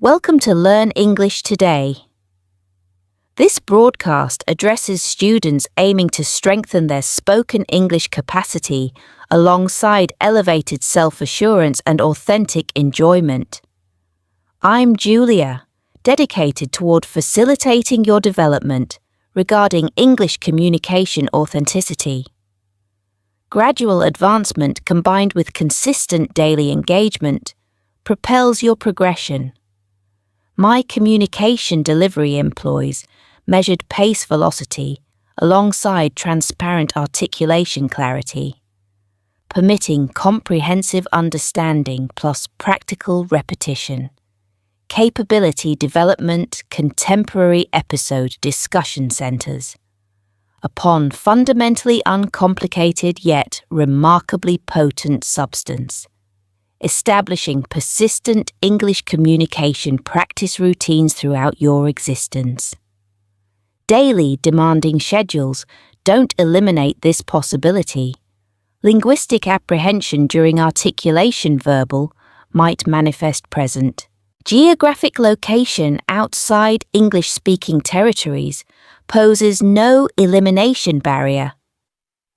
Welcome to Learn English Today. This broadcast addresses students aiming to strengthen their spoken English capacity alongside elevated self-assurance and authentic enjoyment. I'm Julia, dedicated toward facilitating your development regarding English communication authenticity. Gradual advancement combined with consistent daily engagement propels your progression. My communication delivery employs measured pace velocity alongside transparent articulation clarity, permitting comprehensive understanding plus practical repetition. Capability development contemporary episode discussion centers upon fundamentally uncomplicated yet remarkably potent substance. Establishing persistent English communication practice routines throughout your existence. Daily demanding schedules don't eliminate this possibility. Linguistic apprehension during articulation verbal might manifest present. Geographic location outside English-speaking territories poses no elimination barrier.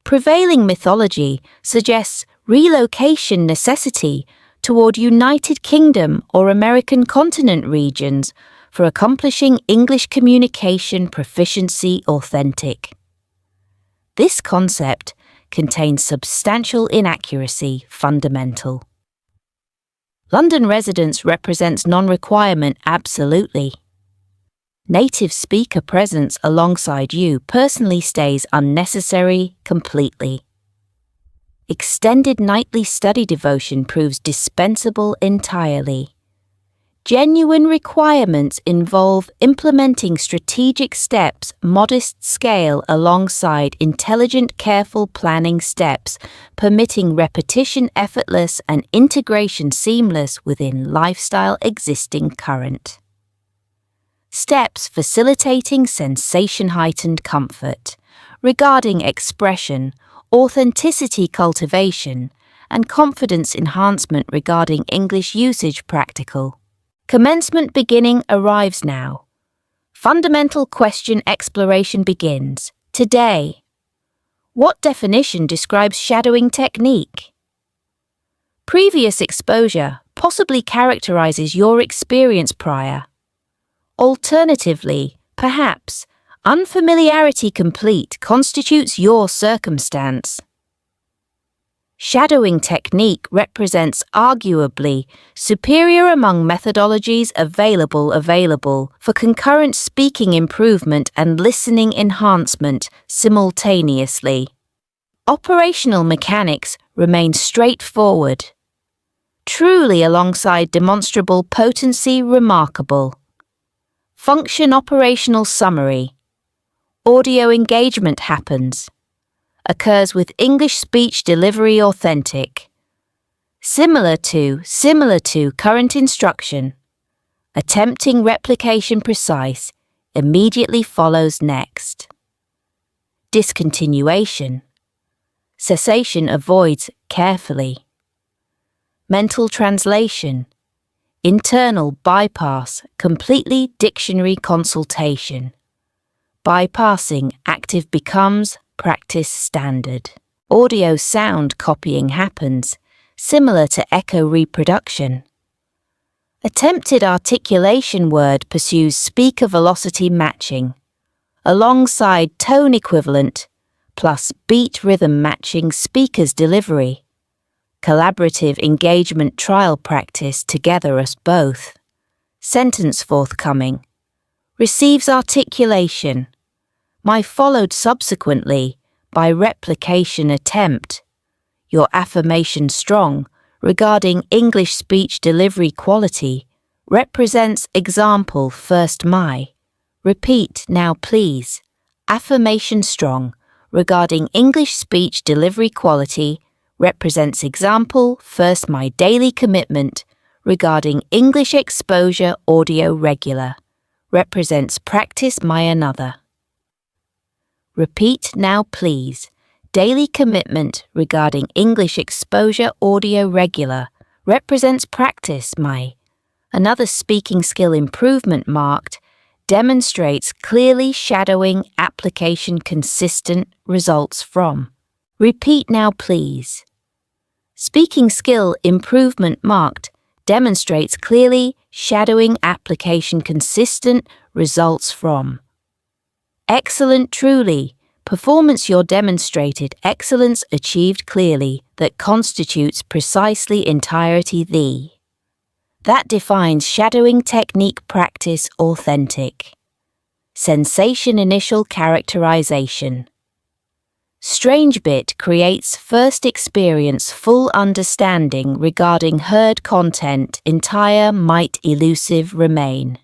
Prevailing mythology suggests relocation necessity toward United Kingdom or American continent regions for accomplishing English communication proficiency authentic. This concept contains substantial inaccuracy fundamental. London residence represents non-requirement absolutely. Native speaker presence alongside you personally stays unnecessary completely. Extended nightly study devotion proves dispensable entirely. Genuine requirements involve implementing strategic steps, modest scale alongside intelligent, careful planning steps, permitting repetition effortless and integration seamless within lifestyle existing current. Steps facilitating sensation-heightened comfort, regarding expression, authenticity cultivation, and confidence enhancement regarding English usage practical. Commencement beginning arrives now. Fundamental question exploration begins. Today. What definition describes shadowing technique? Previous exposure possibly characterizes your experience prior. Alternatively, perhaps, unfamiliarity complete constitutes your circumstance. Shadowing technique represents arguably superior among methodologies available for concurrent speaking improvement and listening enhancement simultaneously. Operational mechanics remain straightforward. Truly alongside demonstrable potency remarkable. Function operational summary. Audio engagement happens. Occurs with English speech delivery authentic. Similar to current instruction. Attempting replication precise immediately follows next. Discontinuation. Cessation avoids carefully. Mental translation. Internal bypass completely dictionary consultation. Bypassing active becomes practice standard. Audio sound copying happens, similar to echo reproduction. Attempted articulation word pursues speaker velocity matching, alongside tone equivalent, plus beat rhythm matching speaker's delivery. Collaborative engagement trial practice together us both. Sentence forthcoming. Receives articulation. My followed subsequently by replication attempt. Your affirmation strong regarding English speech delivery quality represents example first my. Repeat now please. Affirmation strong regarding English speech delivery quality represents example first my daily commitment regarding English exposure audio regular. Represents practice my another. Repeat now please. Daily commitment regarding English exposure audio regular represents practice my. Another speaking skill improvement marked demonstrates clearly shadowing application consistent results from. Repeat now, please. Speaking skill improvement marked demonstrates clearly shadowing application consistent results from. Excellent truly. Performance your demonstrated excellence achieved clearly that constitutes precisely entirety the. That defines shadowing technique practice authentic. Sensation initial characterization. Strange bit creates first experience full understanding regarding heard content entire might elusive remain.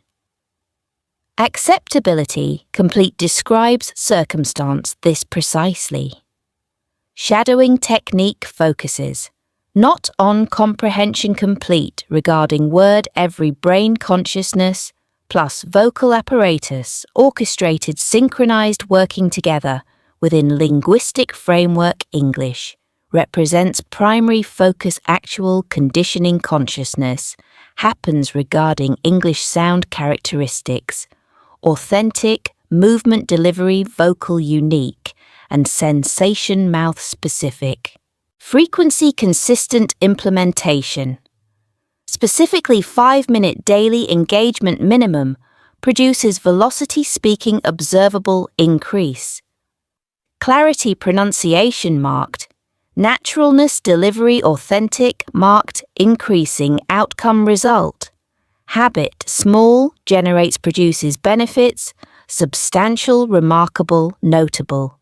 Acceptability complete describes circumstance this precisely. Shadowing technique focuses not on comprehension complete regarding word every brain consciousness plus vocal apparatus orchestrated synchronized working together within linguistic framework English represents primary focus actual conditioning consciousness happens regarding English sound characteristics authentic movement delivery vocal unique and sensation mouth specific. Frequency consistent implementation. Specifically 5-minute daily engagement minimum produces velocity speaking observable increase. Clarity pronunciation marked. Naturalness delivery authentic marked increasing outcome result. Habit small generates produces benefits, substantial remarkable notable.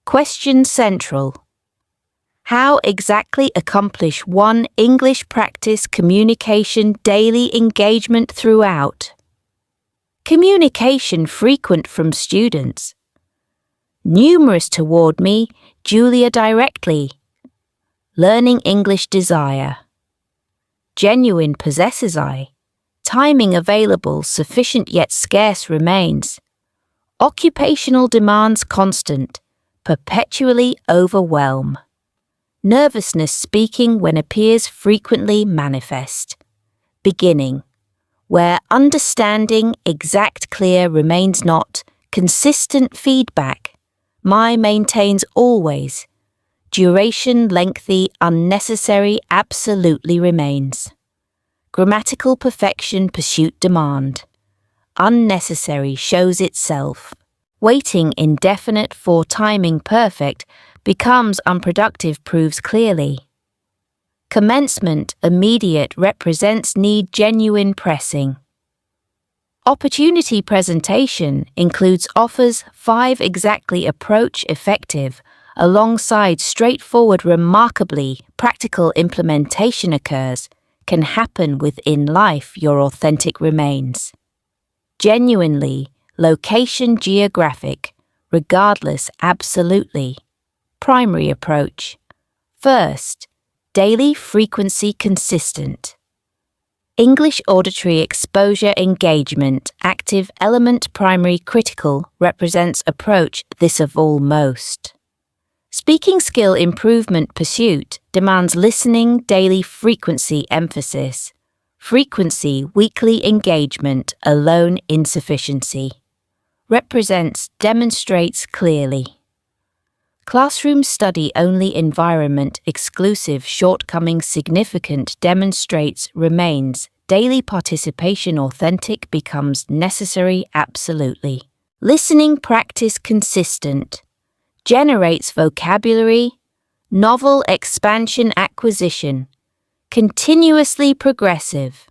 Question central. How exactly accomplish one English practice communication daily engagement throughout? Communication frequent from students. Numerous toward me, Julia directly. Learning English desire. Genuine possesses I. Timing available sufficient yet scarce remains. Occupational demands constant, perpetually overwhelm. Nervousness speaking when appears frequently manifest. Beginning, where understanding exact clear remains not, consistent feedback, my maintains always, duration lengthy unnecessary absolutely remains. Grammatical perfection pursuit demand. Unnecessary shows itself. Waiting indefinite for timing perfect becomes unproductive proves clearly. Commencement immediate represents need genuine pressing. Opportunity presentation includes offers 5 exactly approach effective alongside straightforward remarkably practical implementation occurs can happen within life your authentic remains. Genuinely, location geographic, regardless absolutely. Primary approach. First, daily frequency consistent. English auditory exposure engagement active element primary critical represents approach this of all most. Speaking skill improvement pursuit demands listening daily frequency emphasis. Frequency weekly engagement alone insufficiency. Represents demonstrates clearly. Classroom study only environment exclusive shortcoming significant demonstrates remains daily participation authentic becomes necessary absolutely. Listening practice consistent. Generates vocabulary, novel expansion acquisition, continuously progressive.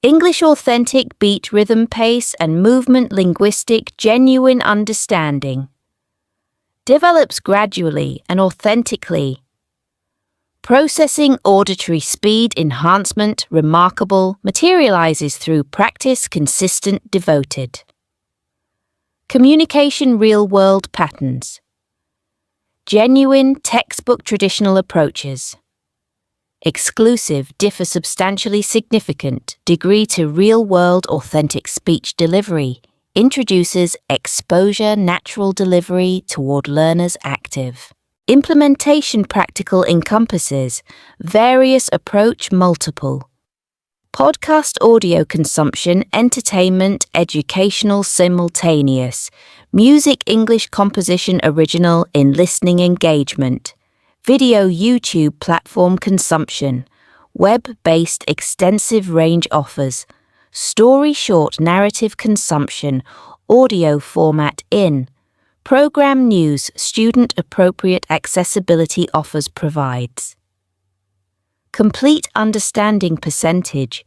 English authentic beat rhythm pace and movement linguistic genuine understanding. Develops gradually and authentically. Processing auditory speed enhancement remarkable materializes through practice consistent devoted. Communication real-world patterns. Genuine textbook traditional approaches. Exclusive differ substantially significant degree to real-world authentic speech delivery. Introduces exposure natural delivery toward learners active. Implementation practical encompasses various approach multiple. Podcast audio consumption, entertainment, educational simultaneous. Music English composition original in listening engagement. Video YouTube platform consumption. Web-based extensive range offers. Story short narrative consumption. Audio format in. Program news student appropriate accessibility offers provides. Complete understanding percentage.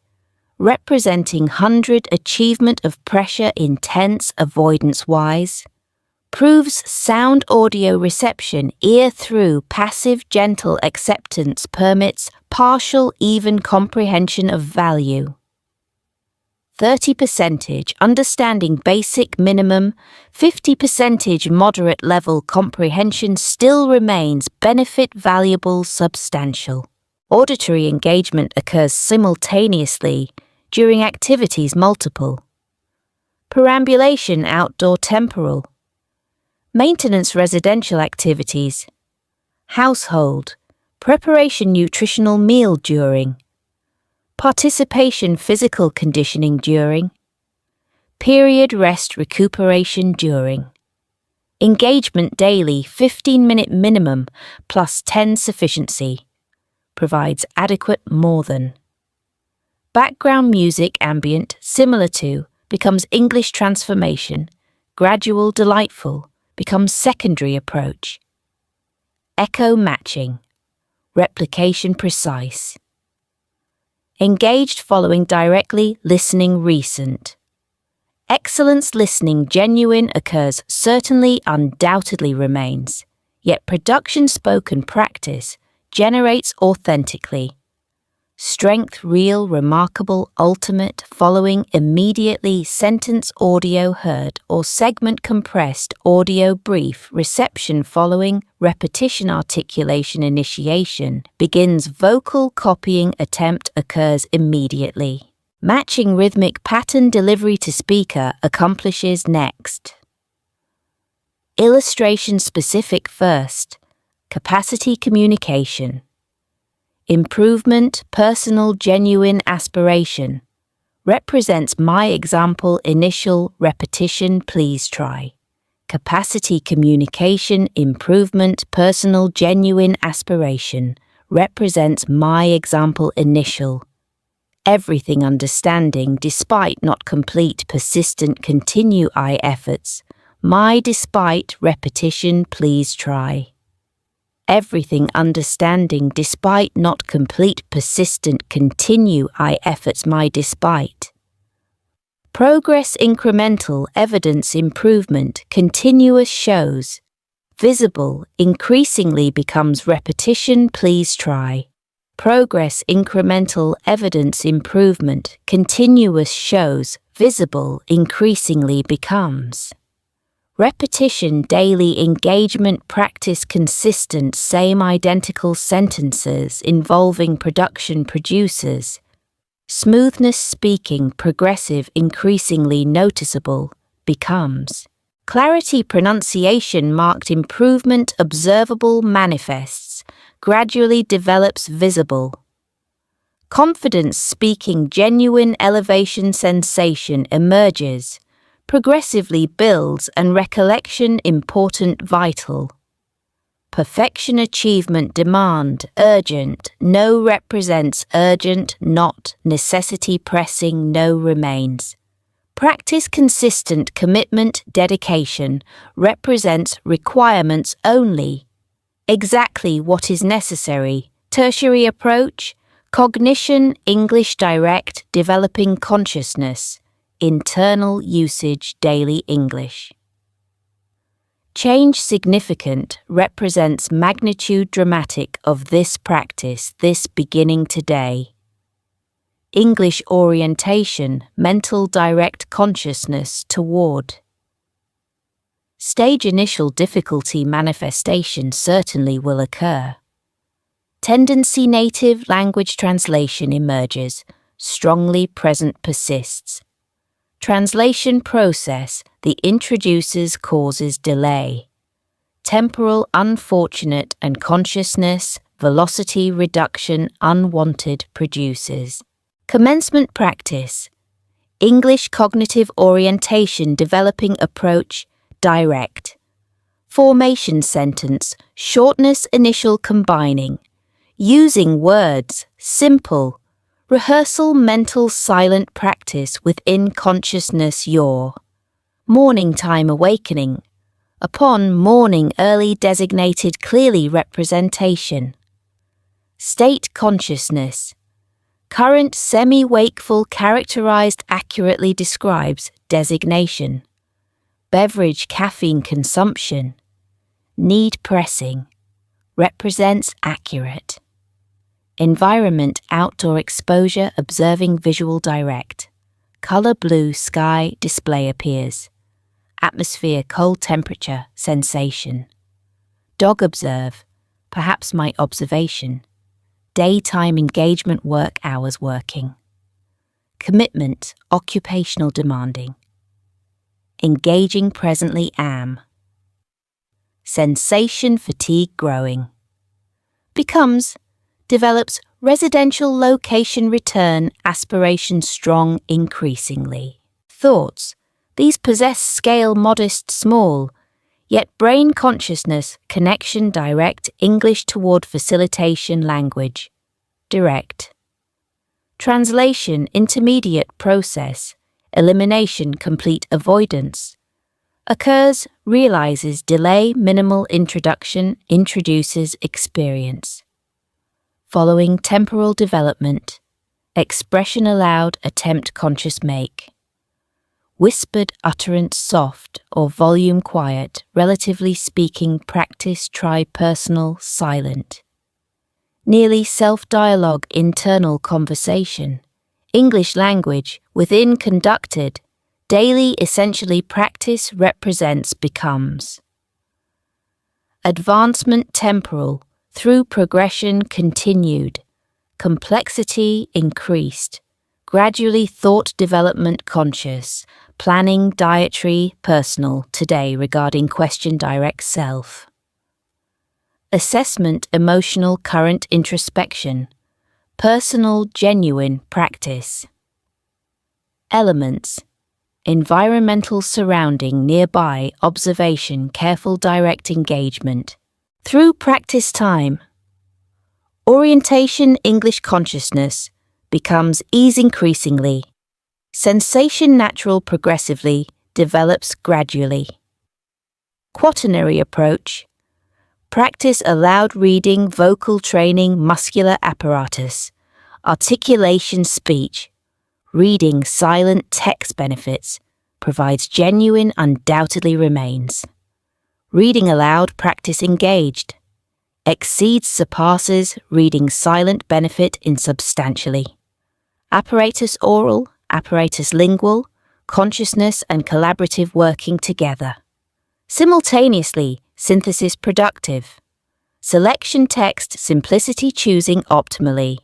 Representing 100 achievement of pressure intense avoidance wise. Proves sound audio reception ear through passive gentle acceptance permits partial even comprehension of value. 30% understanding basic minimum, 50% moderate level comprehension still remains benefit valuable substantial. Auditory engagement occurs simultaneously during activities multiple. Perambulation outdoor temporal. Maintenance residential activities. Household. Preparation nutritional meal during. Participation physical conditioning during. Period rest recuperation during. Engagement daily 15-minute minimum plus 10 sufficiency. Provides adequate more than. Background music ambient similar to becomes English transformation. Gradual delightful becomes secondary approach. Echo matching. Replication precise. Engaged following directly listening recent. Excellence listening genuine occurs certainly undoubtedly remains, yet production spoken practice generates authentically. Strength real remarkable ultimate following immediately sentence audio heard or segment compressed audio brief reception following repetition articulation initiation begins vocal copying attempt occurs immediately. Matching rhythmic pattern delivery to speaker accomplishes next. Illustration specific first. Capacity communication. Improvement, personal, genuine aspiration. Represents my example, initial, repetition, please try. Capacity communication, improvement, personal, genuine aspiration. Represents my example, initial. Everything understanding, despite not complete, persistent, continue I efforts. My despite, repetition, please try. Everything understanding despite not complete persistent continue I efforts my despite. Progress incremental evidence improvement continuous shows. Visible increasingly becomes repetition please try. Progress incremental evidence improvement continuous shows. Visible increasingly becomes. Repetition daily engagement practice consistent same identical sentences involving production producers. Smoothness speaking progressive increasingly noticeable becomes. Clarity pronunciation marked improvement observable manifests gradually develops visible. Confidence speaking genuine elevation sensation emerges. Progressively builds and recollection important vital. Perfection achievement demand urgent no represents urgent not necessity pressing no remains. Practice consistent commitment dedication represents requirements only. Exactly what is necessary. Tertiary approach. Cognition English direct developing consciousness. Internal usage daily English. Change significant represents magnitude dramatic of this practice this beginning today. English orientation mental direct consciousness toward. Stage initial difficulty manifestation certainly will occur. Tendency native language translation emerges, strongly present persists. Translation process, the introduces causes delay. Temporal unfortunate and consciousness, velocity reduction unwanted produces. Commencement practice. English cognitive orientation developing approach, direct. Formation sentence, shortness initial combining. Using words, simple. Rehearsal mental silent practice within consciousness your. Morning time awakening. Upon morning early designated clearly representation. State consciousness. Current semi-wakeful characterized accurately describes designation. Beverage caffeine consumption. Need pressing. Represents accurate. Environment outdoor exposure observing visual direct. Color blue sky display appears. Atmosphere cold temperature sensation. Dog observe, perhaps my observation. Daytime engagement work hours working. Commitment occupational demanding. Engaging presently am. Sensation fatigue growing. Becomes, develops residential location return aspiration strong increasingly. Thoughts, these possess scale modest small, yet brain consciousness connection direct English toward facilitation language. Direct. Translation intermediate process, elimination complete avoidance. Occurs, realizes delay minimal introduction introduces experience. Following temporal development, expression allowed attempt conscious make. Whispered utterance soft or volume quiet, relatively speaking practice try personal silent. Nearly self-dialogue internal conversation. English language within conducted. Daily essentially practice represents becomes. Advancement temporal, through progression continued. Complexity increased. Gradually thought development conscious. Planning dietary personal today regarding question direct self. Assessment emotional current introspection. Personal genuine practice. Elements. Environmental surrounding nearby observation careful direct engagement. Through practice time. Orientation English consciousness becomes ease increasingly. Sensation natural progressively develops gradually. Quaternary approach. Practice allowed reading vocal training muscular apparatus. Articulation speech. Reading silent text benefits. Provides genuine undoubtedly remains. Reading aloud practice engaged. Exceeds surpasses reading silent benefit insubstantially. Apparatus oral, apparatus lingual, consciousness and collaborative working together. Simultaneously, synthesis productive. Selection text simplicity choosing optimally.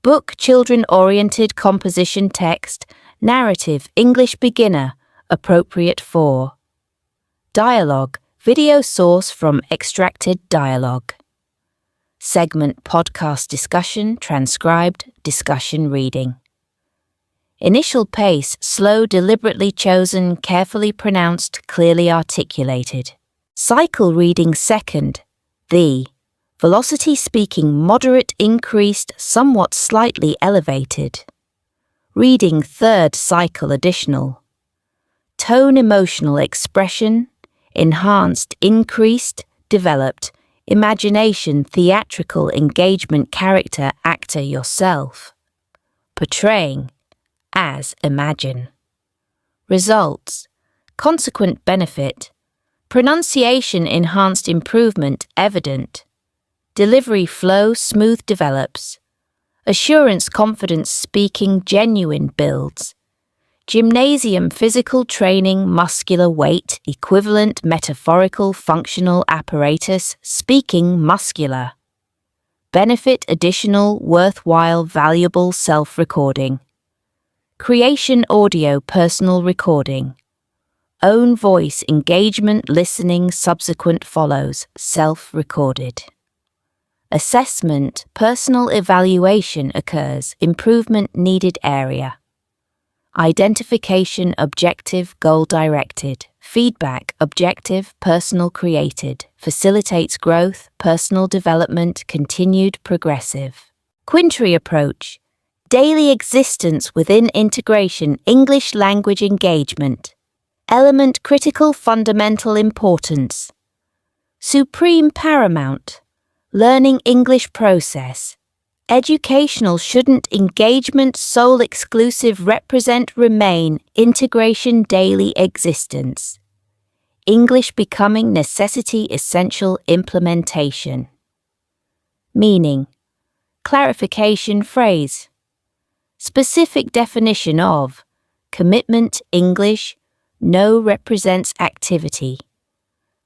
Book children-oriented composition text, narrative English beginner, appropriate for. Dialogue, video source from extracted dialogue. Segment podcast discussion, transcribed, discussion reading. Initial pace, slow, deliberately chosen, carefully pronounced, clearly articulated. Cycle reading second, the. Velocity speaking moderate increased, somewhat slightly elevated. Reading third cycle additional. Tone emotional expression, enhanced, increased, developed. Imagination theatrical engagement character actor yourself. Portraying, as imagine. Results, consequent benefit. Pronunciation enhanced improvement evident. Delivery flow smooth develops. Assurance confidence speaking genuine builds. Gymnasium physical training muscular weight equivalent metaphorical functional apparatus speaking muscular. Benefit additional worthwhile valuable self-recording. Creation audio personal recording. Own voice engagement listening subsequent follows self-recorded. Assessment, personal evaluation occurs, improvement needed area. Identification, objective, goal-directed. Feedback, objective, personal created. Facilitates growth, personal development, continued, progressive. Quintary approach, daily existence within integration, English language engagement. Element, critical, fundamental importance. Supreme, paramount. Learning English process. Educational, shouldn't, engagement, sole, exclusive, represent, remain, integration, daily existence. English becoming, necessity, essential, implementation. Meaning, clarification, phrase. Specific definition of, commitment, English, no represents activity.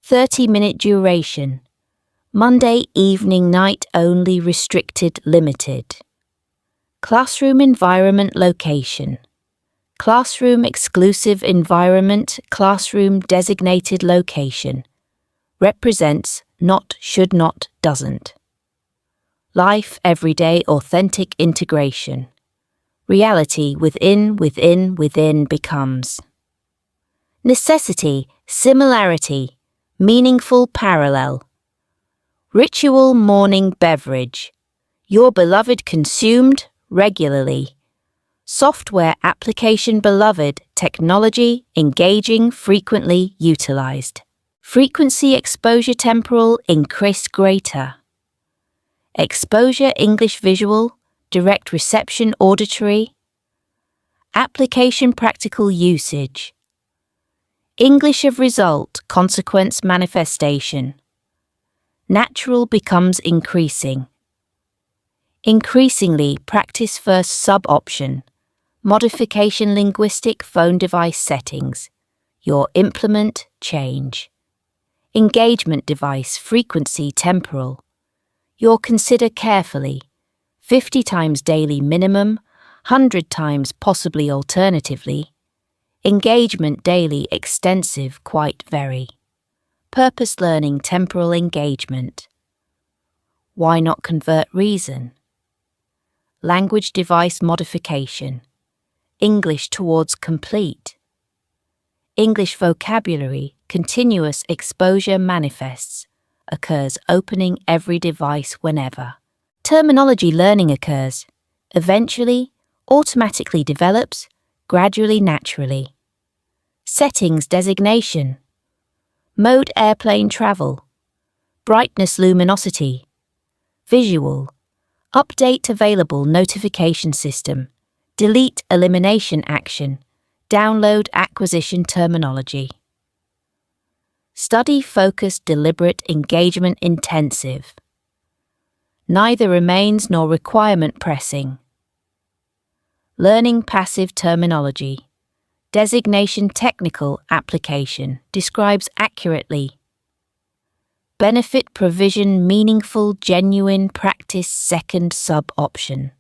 30-minute duration. Monday evening, night only, restricted, limited. Classroom environment, location. Classroom exclusive environment, classroom designated location. Represents, not, should not, doesn't. Life, everyday, authentic integration. Reality, within becomes. Necessity, similarity, meaningful parallel. Ritual, morning beverage. Your beloved consumed regularly. Software application, beloved, technology, engaging, frequently utilized. Frequency, exposure, temporal, increased, greater. Exposure, English visual, direct reception, auditory. Application, practical usage. English of result, consequence, manifestation. Natural becomes increasing. Increasingly, practice first, sub-option. Modification, linguistic, phone device settings. Your implement, change. Engagement device, frequency, temporal. Your consider carefully. 50 times daily minimum, 100 times possibly alternatively. Engagement daily, extensive, quite very. Purpose learning, temporal engagement. Why not convert reason? Language device modification. English towards complete. English vocabulary, continuous exposure manifests, occurs opening every device whenever. Terminology learning occurs, eventually, automatically develops, gradually, naturally. Settings designation. Mode airplane travel. Brightness luminosity. Visual. Update available notification system. Delete elimination action. Download acquisition terminology. Study focused deliberate engagement intensive. Neither remains nor requirement pressing. Learning passive terminology. Designation technical application describes accurately. Benefit provision meaningful genuine practice second sub-option.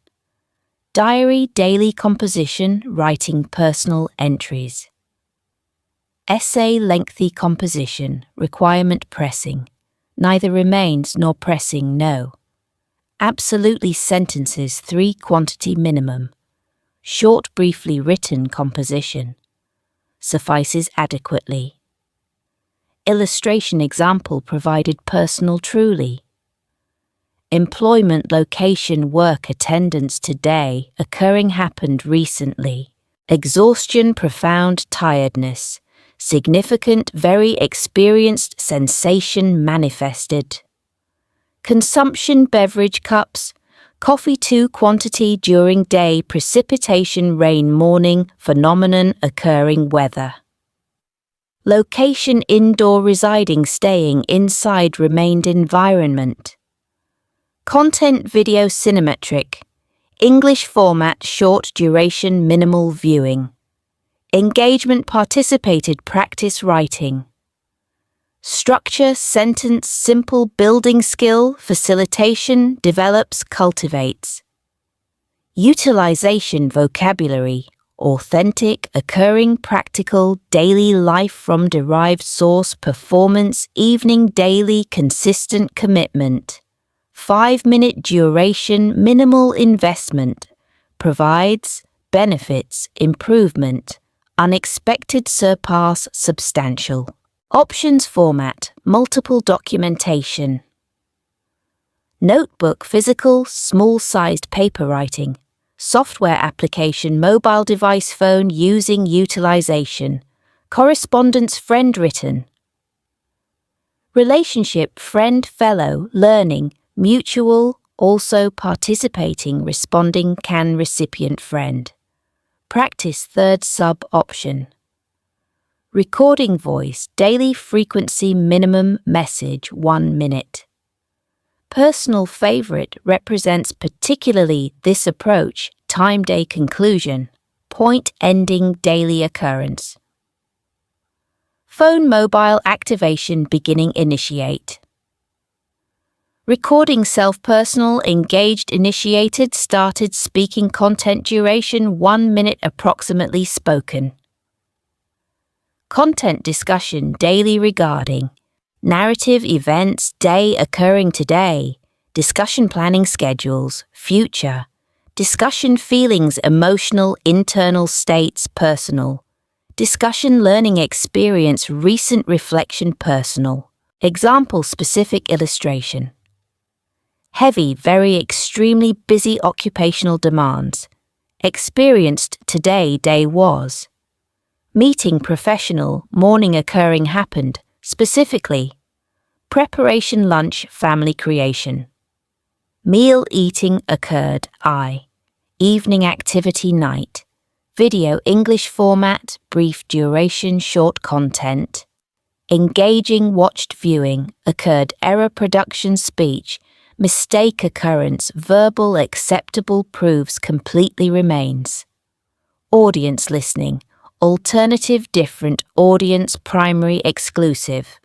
Diary daily composition writing personal entries. Essay lengthy composition requirement pressing. Neither remains nor pressing no. Absolutely sentences 3 quantity minimum. Short briefly written composition. Suffices adequately. Illustration example provided personal truly. Employment location work attendance today occurring happened recently. Exhaustion profound tiredness. Significant very experienced sensation manifested. Consumption beverage cups. Coffee 2 quantity during day precipitation rain morning phenomenon occurring weather. Location indoor residing staying inside remained environment. Content video cinematic. English format short duration minimal viewing. Engagement participated practice writing. Structure sentence simple building skill facilitation develops cultivates. Utilization vocabulary authentic occurring practical daily life from derived source performance evening daily consistent commitment. 5-minute duration, minimal investment, provides, benefits, improvement, unexpected surpass, substantial. Options format, multiple documentation. Notebook, physical, small-sized paper writing. Software application, mobile device, phone, using, utilization. Correspondence, friend, written. Relationship, friend, fellow, learning, mutual, also participating, responding, can, recipient, friend. Practice, third sub-option. Recording voice, daily frequency, minimum message, 1 minute. Personal favorite represents particularly this approach, time, day, conclusion, point, ending, daily occurrence. Phone, mobile, activation, beginning, initiate. Recording, self-personal, engaged, initiated, started, speaking, content, duration, 1 minute, approximately, spoken. Content, discussion, daily, regarding. Narrative, events, day, occurring today. Discussion, planning, schedules, future. Discussion, feelings, emotional, internal states, personal. Discussion, learning, experience, recent reflection, personal. Example, specific illustration. Heavy, very, extremely busy occupational demands. Experienced today, day was. Meeting, professional, morning, occurring, happened, specifically. Preparation, lunch, family, creation. Meal, eating, occurred, I. Evening, activity, night. Video, English format, brief duration, short content. Engaging, watched, viewing, occurred, error, production, speech. Mistake, occurrence, verbal, acceptable, proves, completely, remains. Audience, listening. Alternative, different, audience, primary, exclusive.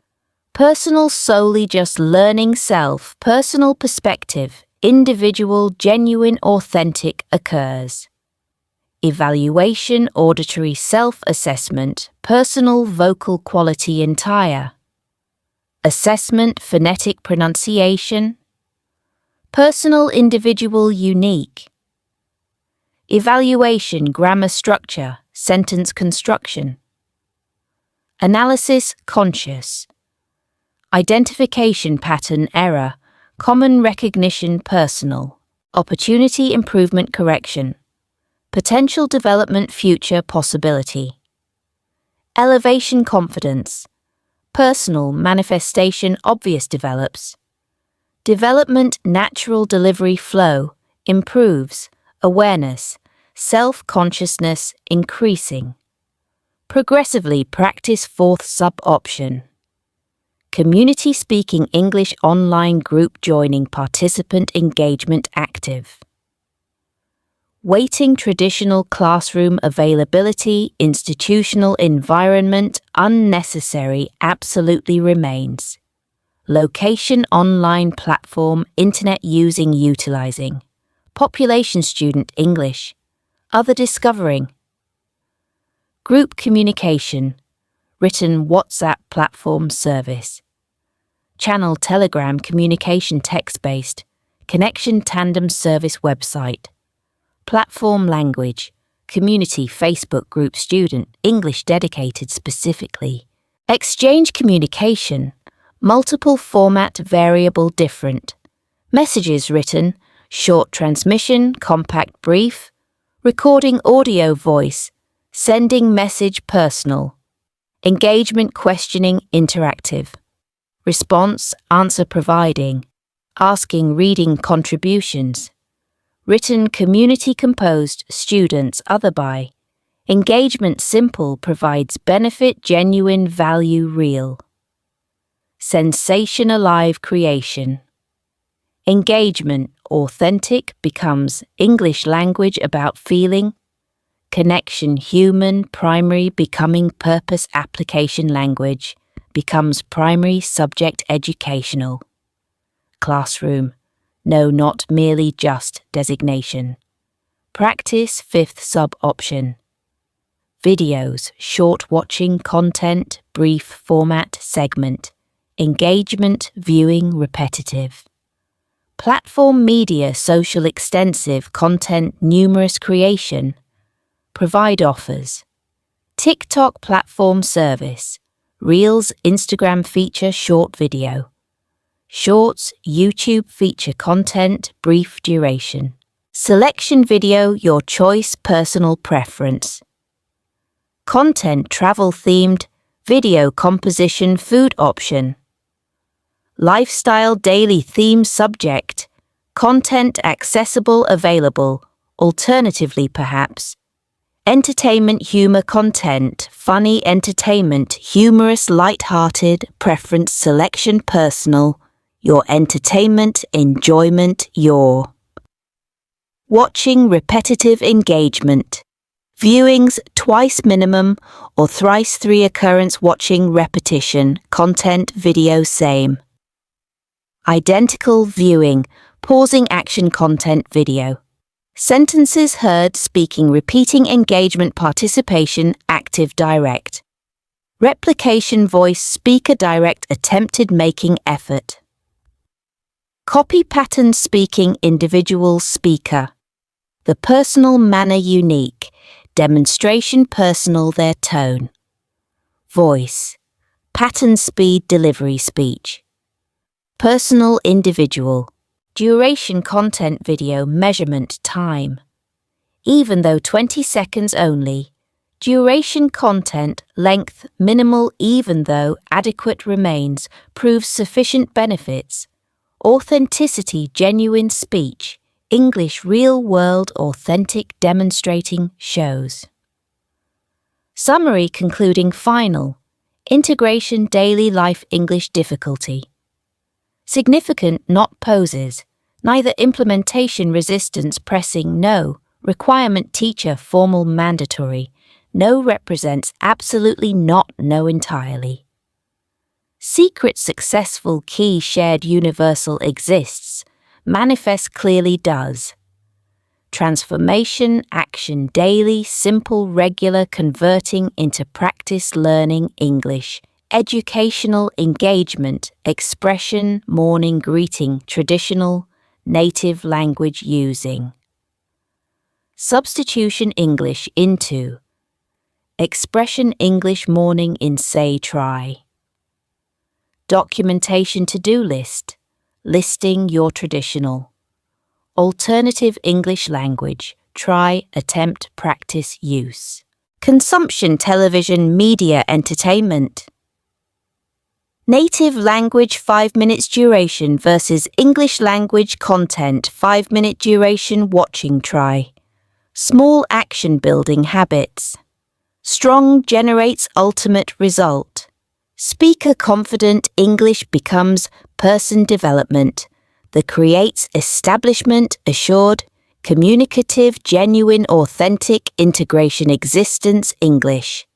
Personal, solely, just, learning, self, personal perspective, individual, genuine, authentic, occurs. Evaluation, auditory, self-assessment, personal, vocal quality, entire. Assessment, phonetic pronunciation. Personal, individual, unique. Evaluation, grammar structure, sentence construction. Analysis, conscious. Identification, pattern, error, common recognition, personal. Opportunity, improvement, correction. Potential development, future, possibility. Elevation, confidence. Personal, manifestation, obvious, develops. Development, natural delivery, flow, improves, awareness, self-consciousness, increasing. Progressively, practice, fourth sub-option. Community speaking, English online group, joining, participant engagement, active. Waiting, traditional classroom, availability, institutional environment, unnecessary, absolutely, remains. Location, online platform, internet using, utilizing. Population, student, English. Other, discovering. Group communication, written, WhatsApp platform, service. Channel, Telegram, communication, text-based. Connection, tandem, service, website. Platform, language. Community, Facebook group, student, English, dedicated specifically. Exchange, communication. Multiple format, variable, different. Messages, written, short transmission, compact, brief. Recording, audio, voice. Sending message, personal. Engagement, questioning, interactive. Response, answer, providing. Asking, reading, contributions. Written, community, composed, students, other by. Engagement, simple, provides benefit, genuine, value, real. Sensation, alive, creation. Engagement, authentic, becomes English language, about feeling. Connection, human, primary, becoming, purpose, application, language, becomes primary, subject, educational. Classroom, no, not merely, just, designation. Practice, fifth sub-option. Videos, short watching, content, brief, format, segment. Engagement, viewing, repetitive. Platform media social extensive content numerous creation. Provide offers. TikTok platform service. Reels Instagram feature short video. Shorts YouTube feature content brief duration. Selection video your choice personal preference. Content travel themed video composition food option. Lifestyle daily theme subject. Content accessible available, alternatively perhaps. Entertainment humor content, funny entertainment, humorous light-hearted, preference selection personal, your entertainment, enjoyment, your. Watching repetitive engagement. Viewings twice minimum or thrice 3 occurrence watching repetition, content video same. Identical viewing, pausing action content video. Sentences heard speaking repeating engagement participation active direct. Replication voice speaker direct attempted making effort. Copy pattern speaking individual speaker. The personal manner unique. Demonstration personal their tone. Voice. Pattern speed delivery speech. Personal individual. Duration content video measurement time. Even though 20 seconds only. Duration content length minimal even though adequate remains proves sufficient benefits. Authenticity genuine speech. English real-world authentic demonstrating shows. Summary concluding final. Integration daily life English difficulty. Significant not poses. Neither implementation resistance pressing no. Requirement teacher formal mandatory. No represents absolutely not no entirely. Secret successful key shared universal exists. Manifest clearly does. Transformation, action daily, simple, regular, converting into practice learning English. Educational engagement, expression, morning greeting, traditional, native language using. Substitution English into. Expression English morning in say try. Documentation to-do list. Listing your traditional. Alternative English language. Try, attempt, practice, use. Consumption television media entertainment. Native language 5 minutes duration versus English language content 5-minute duration watching try. Small action building habits. Strong generates ultimate result. Speaker confident English becomes person development. The creates establishment assured, communicative, genuine, authentic integration existence English.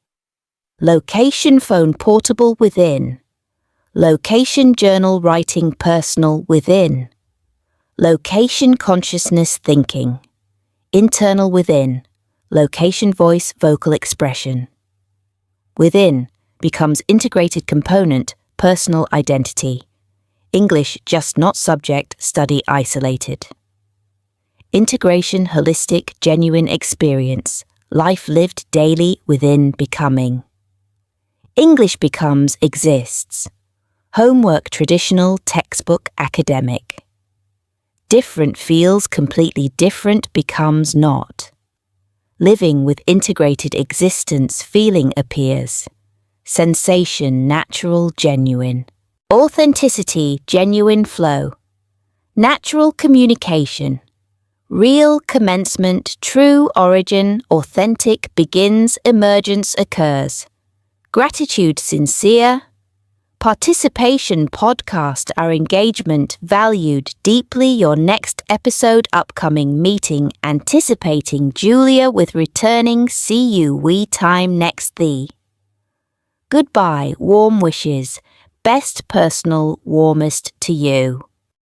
Location phone portable within. Location journal writing personal within. Location consciousness thinking. Internal within. Location voice vocal expression. Within becomes integrated component personal identity. English just not subject study isolated. Integration holistic genuine experience. Life lived daily within becoming. English becomes exists. Homework traditional textbook academic. Different feels completely different becomes not. Living with integrated existence feeling appears. Sensation natural genuine. Authenticity genuine flow. Natural communication. Real commencement true origin authentic begins emergence occurs. Gratitude sincere. Participation podcast our engagement valued deeply your next episode upcoming meeting anticipating Julia with returning see you we time next thee. Goodbye warm wishes best personal warmest to you.